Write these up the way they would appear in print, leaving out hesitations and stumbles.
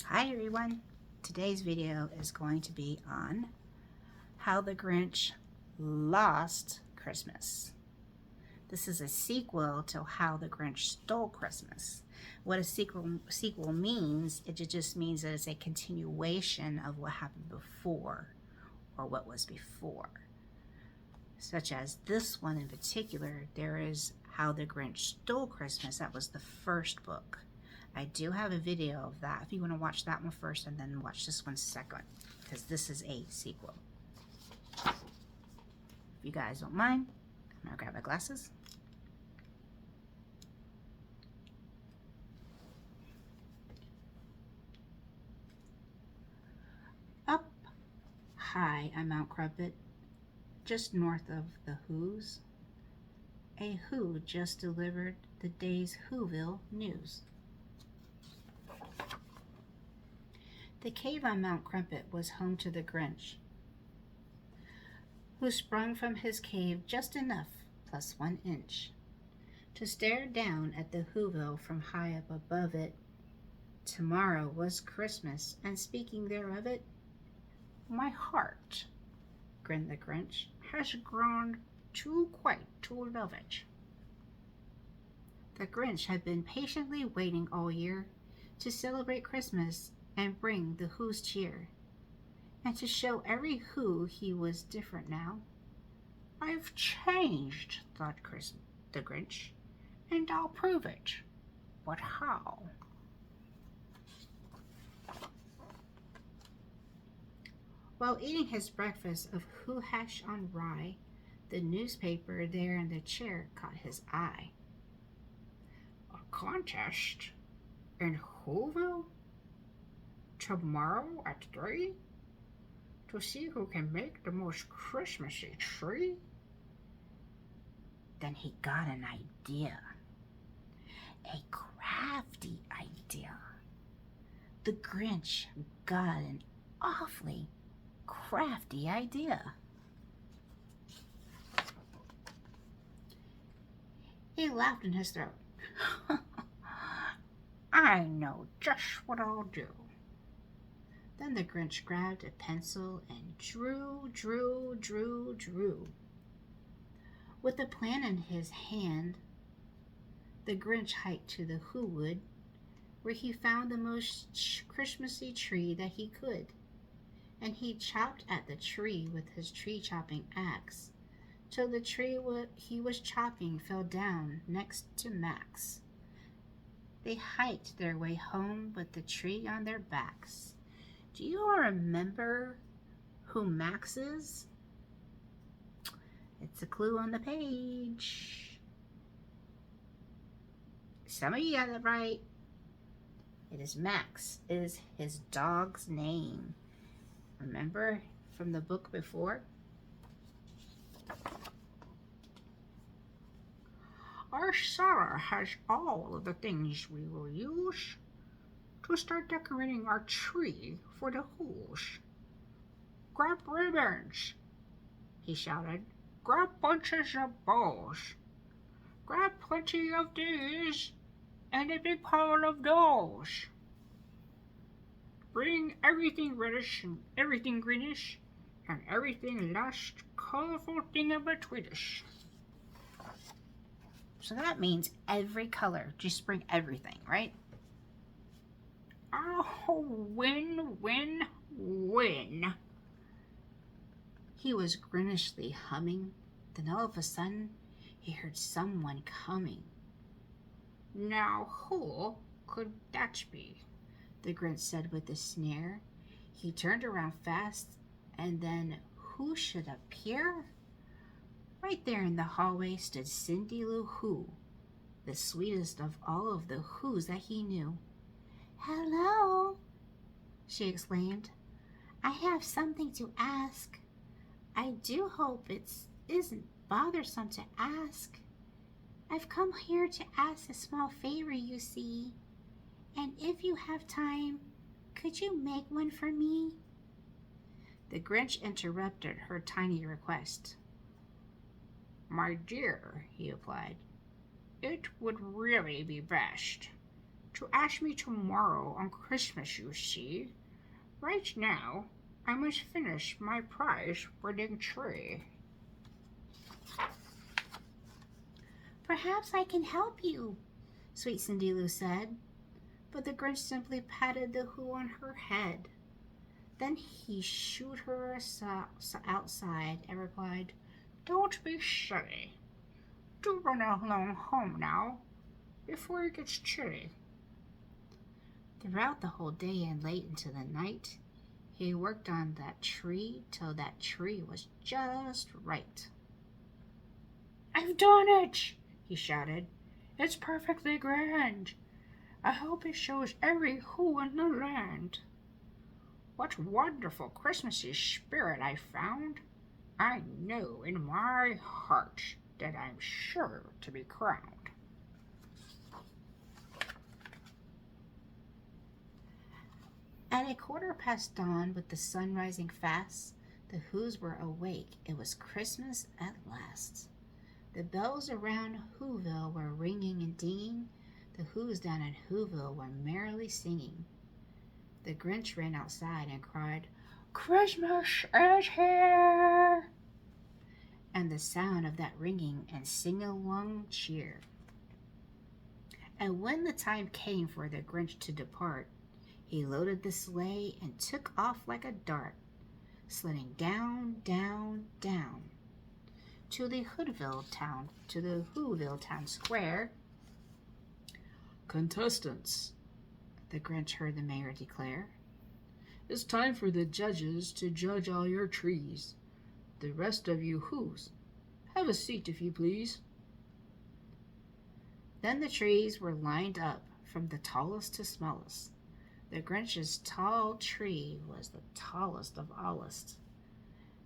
Hi everyone! Today's video is going to be on how the Grinch lost Christmas. This is a sequel to How the Grinch Stole Christmas. What a sequel means, it just means that it's a continuation of what happened before, or what was before. Such as this one in particular, there is How the Grinch Stole Christmas. That was the first book. I do have a video of that if you want to watch that one first and then watch this one second, because this is a sequel. If you guys don't mind, I'm going to grab my glasses. Up high on Mount Crumpet, just north of the Who's, a Who just delivered the day's Whoville news. The cave on Mount Crumpet was home to the Grinch, who sprung from his cave just enough, plus 1 inch, to stare down at the Whoville from high up above it. Tomorrow was Christmas, and speaking thereof it, my heart, grinned the Grinch, has grown too quite to love it. The Grinch had been patiently waiting all year to celebrate Christmas and bring the Who's cheer, and to show every Who he was different now. I've changed, thought the Grinch, and I'll prove it. But how? While eating his breakfast of Who hash on rye, the newspaper there in the chair caught his eye. A contest in Whoville? Tomorrow at 3? To see who can make the most Christmassy tree? Then he got an idea. A crafty idea. The Grinch got an awfully crafty idea. He laughed in his throat. I know just what I'll do. Then the Grinch grabbed a pencil and drew. With a plan in his hand, the Grinch hiked to the Who wood, where he found the most Christmassy tree that he could, and he chopped at the tree with his tree-chopping axe, till the tree he was chopping fell down next to Max. They hiked their way home with the tree on their backs. Do you all remember who Max is? It's a clue on the page. Some of you got it right. It is Max. It is his dog's name. Remember from the book before? Our cellar has all of the things we will use to start decorating our tree for the Who's. Grab ribbons, he shouted. Grab bunches of bows. Grab plenty of these and a big pile of those. Bring everything reddish and everything greenish and everything last colorful thing in between us. So that means every color. Just bring everything, right? Oh, win. He was grinishly humming. Then all of a sudden, he heard someone coming. Now, who could that be? The Grinch said with a sneer. He turned around fast, and then who should appear? Right there in the hallway stood Cindy Lou Who, the sweetest of all of the Who's that he knew. Hello, she exclaimed. I have something to ask. I do hope it isn't bothersome to ask. I've come here to ask a small favor, you see. And if you have time, could you make one for me? The Grinch interrupted her tiny request. My dear, he replied, it would really be best to ask me tomorrow on Christmas, you see. Right now, I must finish my prize-winning tree. Perhaps I can help you, sweet Cindy Lou said, but the Grinch simply patted the Who on her head. Then he shooed her outside and replied, Don't be silly. Do run along home now, before it gets chilly. Throughout the whole day and late into the night, he worked on that tree till that tree was just right. I've done it, he shouted. It's perfectly grand. I hope it shows every Who in the land. What wonderful Christmassy spirit I found. I know in my heart that I'm sure to be crowned. At 15:15 dawn, with the sun rising fast, the Whos were awake. It was Christmas at last. The bells around Whoville were ringing and dinging. The Whos down in Whoville were merrily singing. The Grinch ran outside and cried, Christmas is here! And the sound of that ringing and sing-along cheer. And when the time came for the Grinch to depart, he loaded the sleigh and took off like a dart, sledding down, down, down to the Whoville town square. Contestants, the Grinch heard the mayor declare, it's time for the judges to judge all your trees. The rest of you Whos, have a seat if you please. Then the trees were lined up from the tallest to smallest. The Grinch's tall tree was the tallest of allest.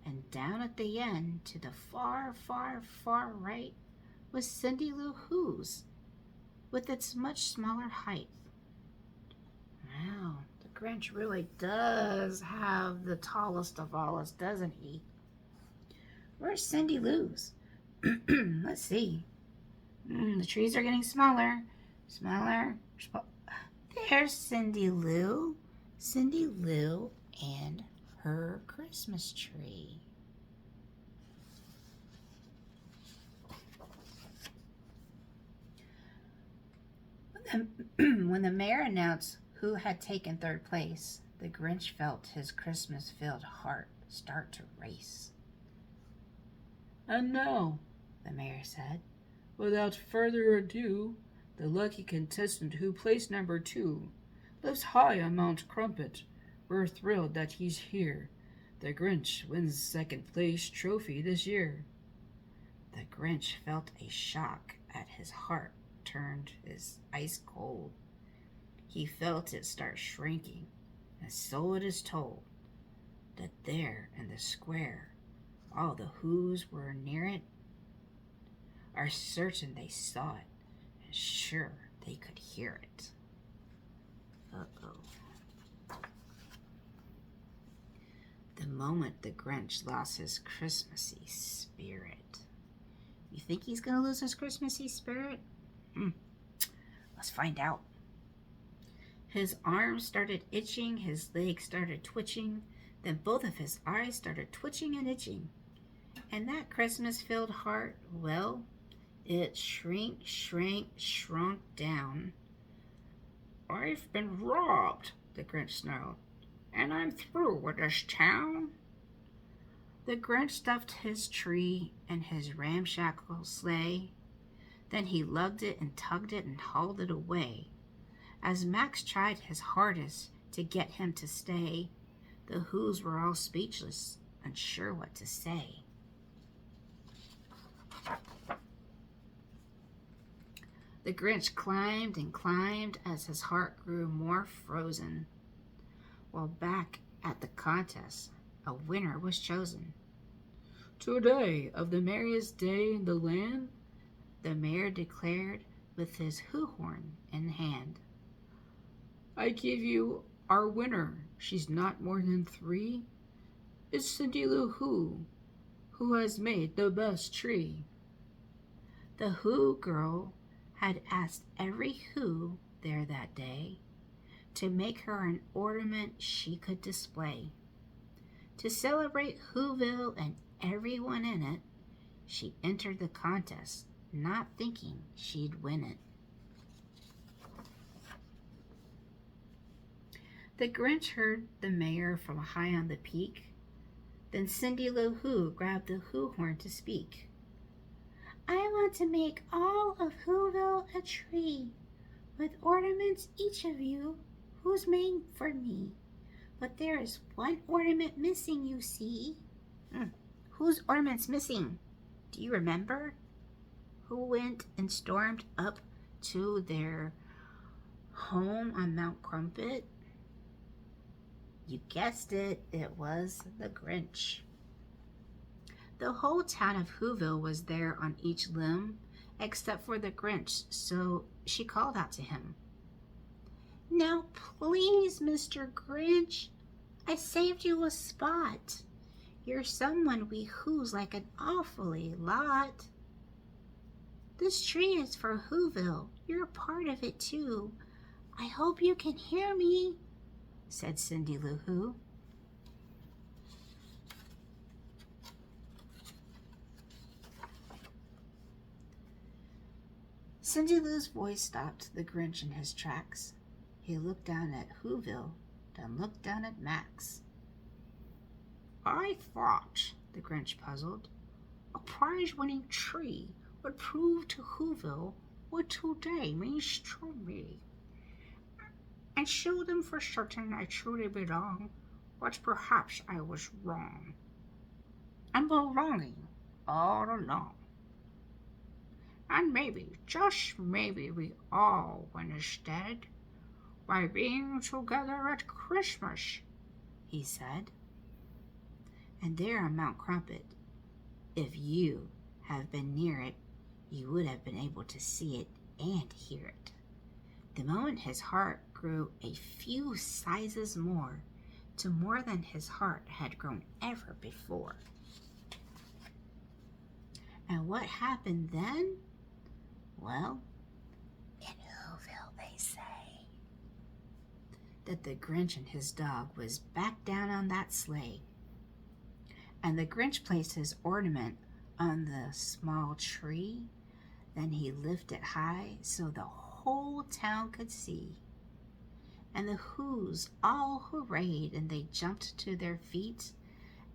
And down at the end, to the far, far, far right, was Cindy Lou Who's, with its much smaller height. Wow, the Grinch really does have the tallest of allest, doesn't he? Where's Cindy Lou's? Let's see. The trees are getting smaller. There's Cindy Lou. Cindy Lou and her Christmas tree. When the mayor announced who had taken third place, the Grinch felt his Christmas-filled heart start to race. And now, the mayor said, without further ado, the lucky contestant who placed number 2 lives high on Mount Crumpet. We're thrilled that he's here. The Grinch wins second place trophy this year. The Grinch felt a shock at his heart turned his ice cold. He felt it start shrinking, and so it is told that there in the square, all the Whos were near it, are certain they saw it, and sure they could hear it. Uh-oh. The moment the Grinch lost his Christmassy spirit. You think he's going to lose his Christmassy spirit? Let's find out. His arms started itching, his legs started twitching, then both of his eyes started twitching and itching. And that Christmas-filled heart, well, it shrunk down. I've been robbed, the Grinch snarled, and I'm through with this town. The Grinch stuffed his tree in his ramshackle sleigh. Then he lugged it and tugged it and hauled it away. As Max tried his hardest to get him to stay, the Whos were all speechless, unsure what to say. The Grinch climbed and climbed as his heart grew more frozen. While back at the contest, a winner was chosen. Today, of the merriest day in the land, the mayor declared with his Who horn in hand. I give you our winner. She's not more than 3. It's Cindy Lou who has made the best tree. The Who girl had asked every Who there that day to make her an ornament she could display. To celebrate Whoville and everyone in it, she entered the contest, not thinking she'd win it. The Grinch heard the mayor from high on the peak. Then Cindy Lou Who grabbed the Who horn to speak. I want to make all of Whoville a tree, with ornaments each of you who's made for me. But there is one ornament missing, you see. Whose ornament's missing? Do you remember? Who went and stormed up to their home on Mount Crumpet? You guessed it, it was the Grinch. The whole town of Whoville was there on each limb, except for the Grinch, so she called out to him. Now please, Mr. Grinch, I saved you a spot. You're someone we Who's like an awfully lot. This tree is for Whoville. You're part of it too. I hope you can hear me, said Cindy Lou Who. Cindy Lou's voice stopped the Grinch in his tracks. He looked down at Whoville, then looked down at Max. I thought, the Grinch puzzled, a prize-winning tree would prove to Whoville what today means to me, and show them for certain I truly belong, but perhaps I was wrong, and belonging all along. And maybe, just maybe, we all win instead by being together at Christmas, he said. And there on Mount Crumpet, if you have been near it, you would have been able to see it and hear it. The moment his heart grew a few sizes more, to more than his heart had grown ever before. And what happened then? Well, in Whoville they say that the Grinch and his dog was back down on that sleigh. And the Grinch placed his ornament on the small tree. Then he lifted high so the whole town could see. And the Who's all hoorayed and they jumped to their feet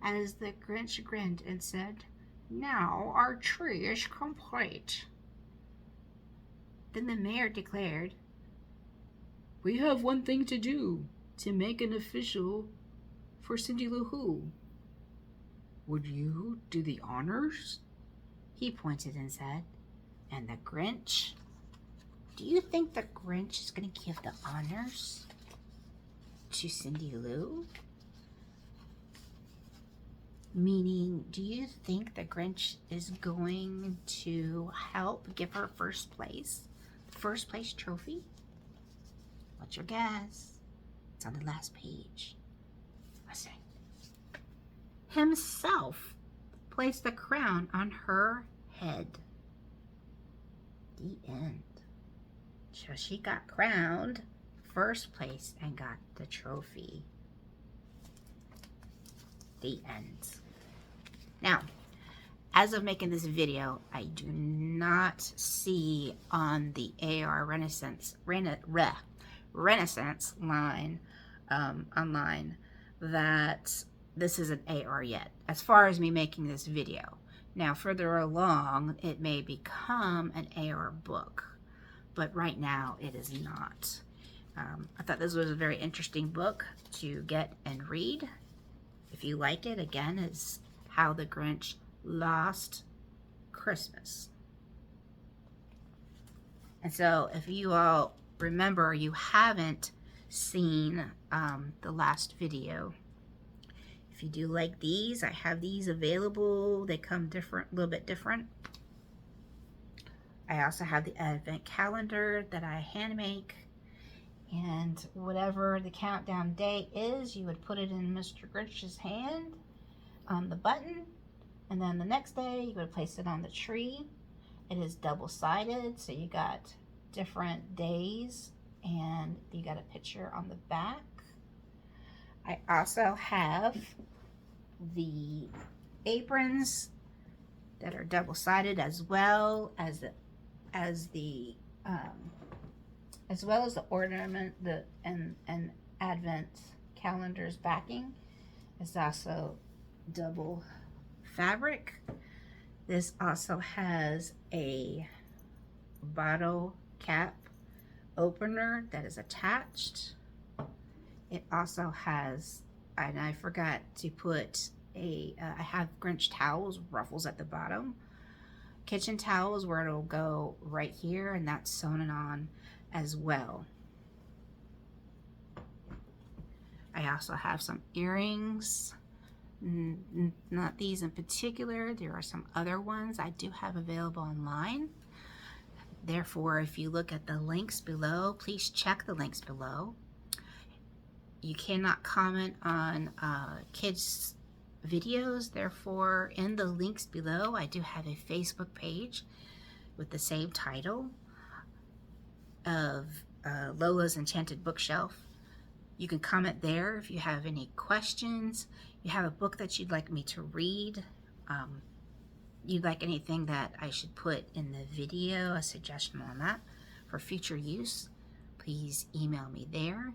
as the Grinch grinned and said, now our tree is complete. Then the mayor declared, We have one thing to do, to make an official for Cindy Lou Who. Would you do the honors? He pointed and said. And the Grinch? Do you think the Grinch is going to give the honors to Cindy Lou? Meaning, do you think the Grinch is going to help give her first place trophy? What's your guess? It's on the last page. Listen. Himself placed the crown on her head. The end. So she got crowned first place and got the trophy. The end. Now, as of making this video, I do not see on the AR Renaissance line online that this is an AR yet, as far as me making this video. Now, further along, it may become an AR book, but right now it is not. I thought this was a very interesting book to get and read. If you like it, again, it's How the Grinch Lost Christmas. And so if you all remember, you haven't seen the last video. If you do like these, I have these available. They come different, a little bit different. I also have the advent calendar that I hand make. And whatever the countdown date is, you would put it in Mr. Grinch's hand on the button. And then the next day, you would place it on the tree. It is double-sided, so you got different days And you got a picture on the back. I also have the aprons that are double-sided, as well as the as the um, as well as the ornament, the and advent calendar's backing is also double fabric. This also has a bottle cap opener that is attached. It also has, and I forgot to put I have Grinch towels, ruffles at the bottom. Kitchen towels where it'll go right here, and that's sewn on as well. I also have some earrings. Not these in particular. There are some other ones I do have available online. Therefore, if you look at the links below, please check the links below. You cannot comment on kids' videos. Therefore, in the links below, I do have a Facebook page with the same title of Lola's Enchanted Bookshelf. You can comment there if you have any questions. You have a book that you'd like me to read. You'd like anything that I should put in the video, a suggestion on that for future use, please email me there.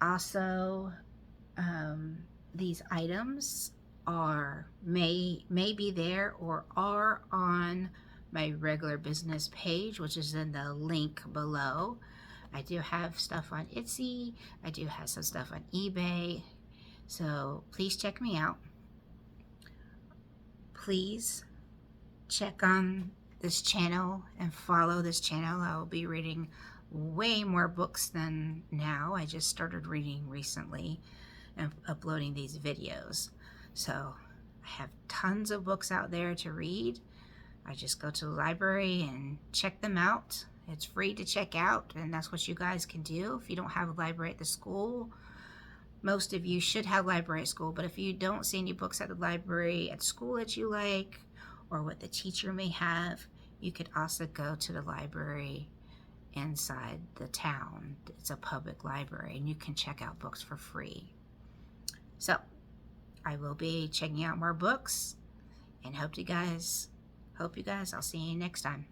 Also, these items may be there or are on my regular business page, which is in the link below. I do have stuff on Etsy. I do have some stuff on eBay. So please check me out. Please check on this channel and follow this channel. I will be reading way more books than now. I just started reading recently and uploading these videos. So I have tons of books out there to read. I just go to the library and check them out. It's free to check out, and that's what you guys can do. If you don't have a library at the school, most of you should have a library at school, but if you don't see any books at the library at school that you like, or what the teacher may have, you could also go to the library inside the town. It's a public library, and you can check out books for free. So I will be checking out more books, and hope you guys, I'll see you next time.